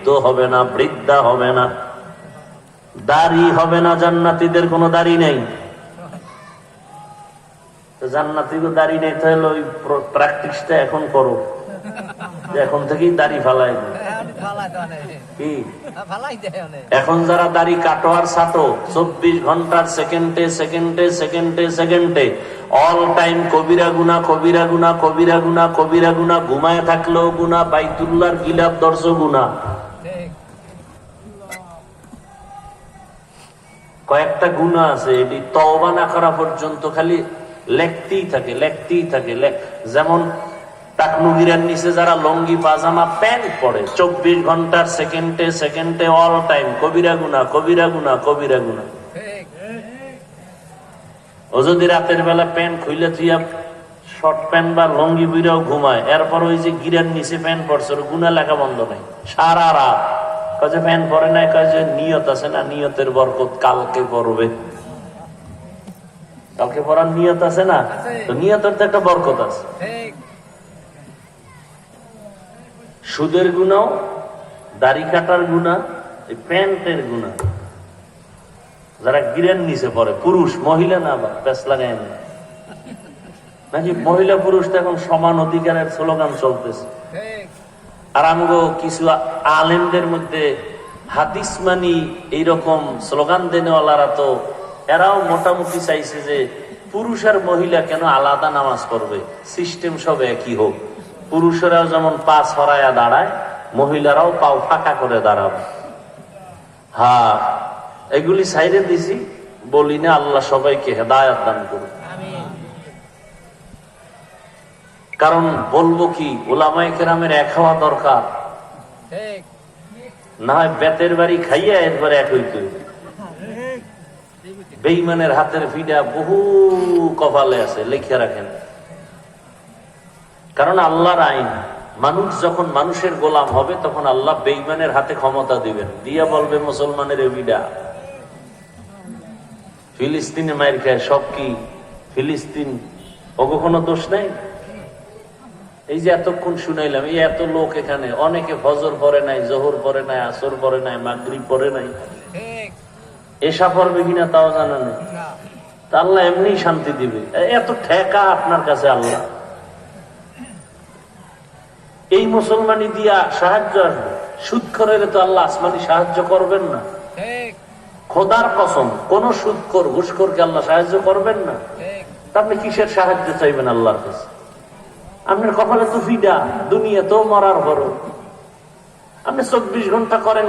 বৃদ্ধ হবে না, বৃদ্ধা হবে না, দাড়ি হবে না। জান্নাতীদের কোনো দাড়ি নেই। জান্নাতীদের দাড়ি নেই, তাহলে ওই প্র্যাকটিসটা এখন করো, এখন থেকেই দাড়ি ফালাই কি। এখন যারা দাড়ি কাটো আর ছাটো 24 ঘন্টার সেকেন্ডে সেকেন্ডে সেকেন্ডে সেকেন্ডে অল টাইম কবিরা গুনা, কবিরা গুনা, কবিরা গুনা, কবিরা গুনা, ঘুমায় থাকলেও গুনা, বাইতুল্লাহর গিলাফ দর্শ গুনা। কয়েকটা গুনাহ আছে, এটি তওবা না করা পর্যন্ত খালি লেখতেই থাকে, লেখতেই থাকে। যেমন টাকনুগিরার নিচে যারা লঙ্গি পাজামা প্যান্ট পরে 24 ঘন্টার সেকেন্ডে সেকেন্ডে অল টাইম কবিরা গুনা, কবিরা গুনা, কবিরা গুনা। ও যদি রাতের বেলা প্যান্ট খুইলে থুইয়া শর্ট প্যান্ট বা লঙ্গি বুইরাও ঘুমায়, এরপর ওই যে গিরার নিচে প্যান্ট পরছে, গুনা লেখা বন্ধ নাই সারা রাত। কাজে প্যান্ট পরে নাই, কাজে নিয়ত আছে না, নিয়তের বরকত কালকে পড়বে। কালকে পড়ার নিয়ত আছে না, তো নিয়তের তো একটা বরকত আছে। সুদের গুনাও, দাড়ি কাটার গুনাহ, এই প্যান্টের গুনাহ। যারা গিরেন নিচে পড়ে, পুরুষ মহিলা না, আবার প্যাস লাগায় না নাকি মহিলা পুরুষ তো এখন সমান অধিকারের স্লোগান চলতেছে। আর আমগো কিছু আলেমদের মধ্যে হাদিস মানি এইরকম স্লোগান দেনেওয়ালারা তো এরাও মোটামুটি চাইছে যে পুরুষ আর মহিলা কেন আলাদা নামাজ পড়বে, সিস্টেম সব একই হোক। পুরুষেরাও যেমন পা ছড়ায়া দাঁড়ায়, মহিলারাও পাও ফাঁকা করে দাঁড়াবে। হ্যাঁ, এগুলি সাইরে দিছি, বলি না আল্লাহ সবাইকে হেদায়াত দান করুন। কারণ বলবো কি, ওলামায়ে কেরামের এক হওয়া দরকার, না হয় বেতের বাড়ি খাইয়া এরপরে এক হইতে। বেঈমানের হাতের ফিডা বহু কপালে আছে, লিখে রাখেন। কারণ আল্লাহর আইন, মানুষ যখন মানুষের গোলাম হবে তখন আল্লাহ বেঈমানের হাতে ক্ষমতা দিবেন, দিয়া বলবে মুসলমানের এবিডা। ফিলিস্তিনে মায়ের খায় সব কি ফিলিস্তিন, ওগো কোনো দোষ নাই? এই যে এতক্ষণ শুনাইলাম, এই এত লোক এখানে, অনেকে ফজর পড়ে নাই, জোহর পড়ে নাই, আসর পড়ে নাই, মাগরিব পড়ে নাই, এশা পড়বে কিনা তাও জানা নেই। তা আল্লাহ এমনি শান্তি দিবে? এত ঠেকা আপনার কাছে আল্লাহ? এই মুসলমানি দিয়া সাহায্য আসবে? সুদখোরের তো আল্লাহ আসমানি সাহায্য করবেন না। খোদার কসম, কোন সুদখোর ঘুষখোরকে আল্লাহ সাহায্য করবেন না। তা আপনি কিসের সাহায্য চাইবেন আল্লাহর কাছে? আপনার কপালে তো ফিডা, দুনিয়া তো মরার বড়। আপনি 24 ঘন্টা করেন